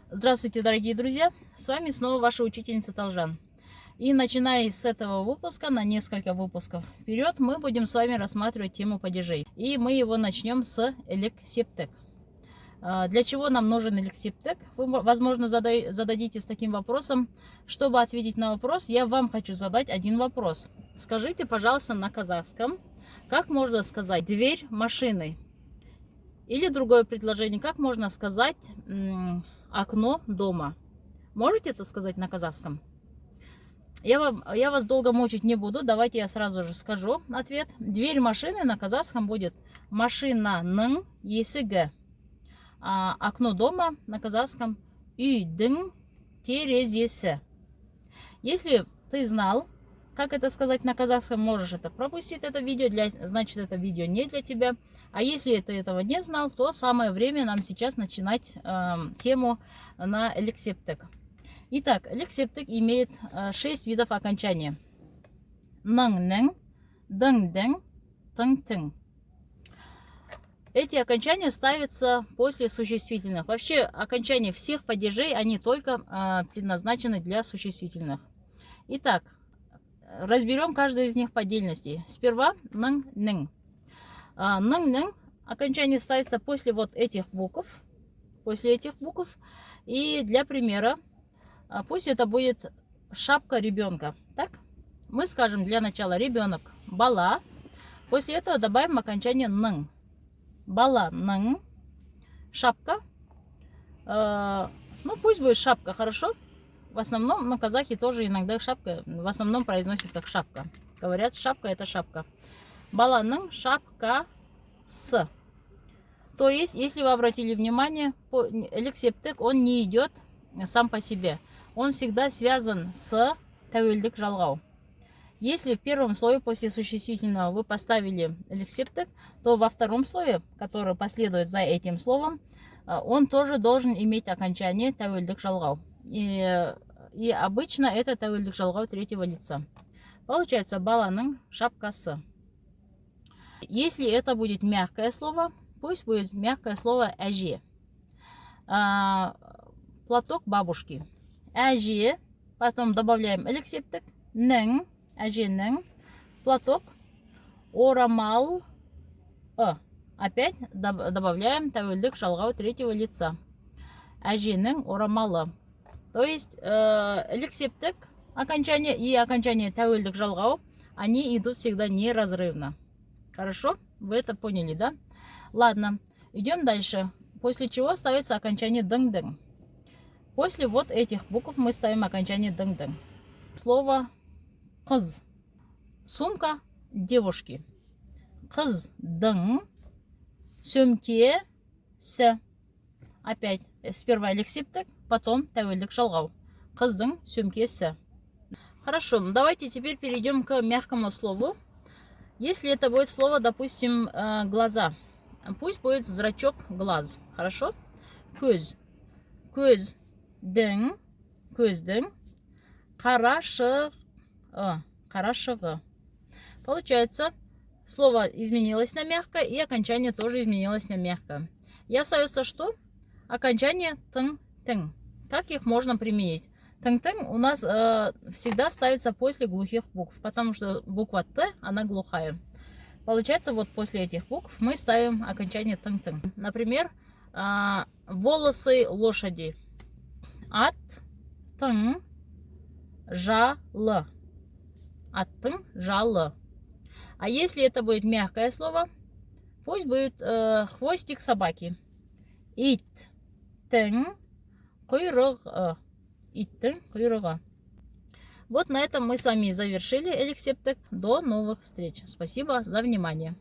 Здравствуйте, дорогие друзья! С вами снова ваша учительница Талжан. И начиная с этого выпуска, на несколько выпусков вперед, мы будем с вами рассматривать тему падежей. И мы его начнем с элексептек. Для чего нам нужен элексептек? Вы, возможно, зададитесь таким вопросом. Чтобы ответить на вопрос, я вам хочу задать один вопрос. Скажите, пожалуйста, на казахском, как можно сказать «дверь машины»? Или другое предложение, как можно сказать окно дома? Можете это сказать на казахском? Я вас долго мучить не буду. Давайте я сразу же скажу ответ. Дверь машины на казахском будет машинаның есігі. А окно дома на казахском үйдің терезесі. Если ты знал, как это сказать на казахском, можешь это пропустить, это видео, значит это видео не для тебя. А если ты этого не знал, то самое время нам сейчас начинать тему на элексептек. Итак, элексептек имеет 6 видов окончания. Нын-нын, дын-дын, тын-тын. Эти окончания ставятся после существительных. Вообще, окончания всех падежей, они только предназначены для существительных. Итак, разберем каждую из них по отдельности. Сперва нын-нын. Нын-нын окончание ставится после вот этих букв. После этих букв. И для примера, пусть это будет шапка ребенка. Так? Мы скажем для начала ребенок бала. После этого добавим окончание нын. Бала нын. Шапка. Ну, пусть будет шапка, хорошо? В основном, ну, казахи тоже иногда шапка, в основном произносят как шапка. Говорят, шапка это шапка. Баланың шапка с. То есть, если вы обратили внимание, элексептек, он не идет сам по себе. Он всегда связан с тәуелдік жалғау. Если в первом слое после существительного вы поставили элексептек, то во втором слое, который последует за этим словом, он тоже должен иметь окончание тәуелдік жалғау. И обычно это тәуелдік жалғау третьего лица. Получается баланың шапкасы. Если это будет мягкое слово, пусть будет мягкое слово әже. Платок бабушки. Әже. Потом добавляем элексептек. Нің. Әженің. Платок. Орамал. Опять добавляем тәуелдік жалғау третьего лица. Әженің орамалы. То есть элексептек окончание и окончание тәуелдік жалғау, они идут всегда неразрывно. Хорошо? Вы это поняли, да? Ладно, идем дальше. После чего ставится окончание дың-дың. После вот этих букв мы ставим окончание дың-дың. Слово қыз. Сумка девушки. Қыздың сөмкесі. Опять сперва элексептек, потом тәуелдік жалғау. Қыздың сөмкесі. Хорошо, давайте теперь перейдем к мягкому слову. Если это будет слово, допустим, глаза, пусть будет зрачок глаз. Хорошо? Көз. Көздің. Көздің. Қарашығы. Получается, слово изменилось на мягкое, и окончание тоже изменилось на мягкое. И остается что? Окончание тың-тың. Как их можно применить? Тың-тың у нас всегда ставится после глухих букв, потому что буква Т, она глухая. Получается, вот после этих букв мы ставим окончание тың-тың. Например, волосы лошади. Аттың жалы. Аттың жалы. А если это будет мягкое слово, пусть будет хвостик собаки. Иттің құйрығы. Иттің құйрығы. Вот на этом мы с вами завершили элексептек. До новых встреч. Спасибо за внимание.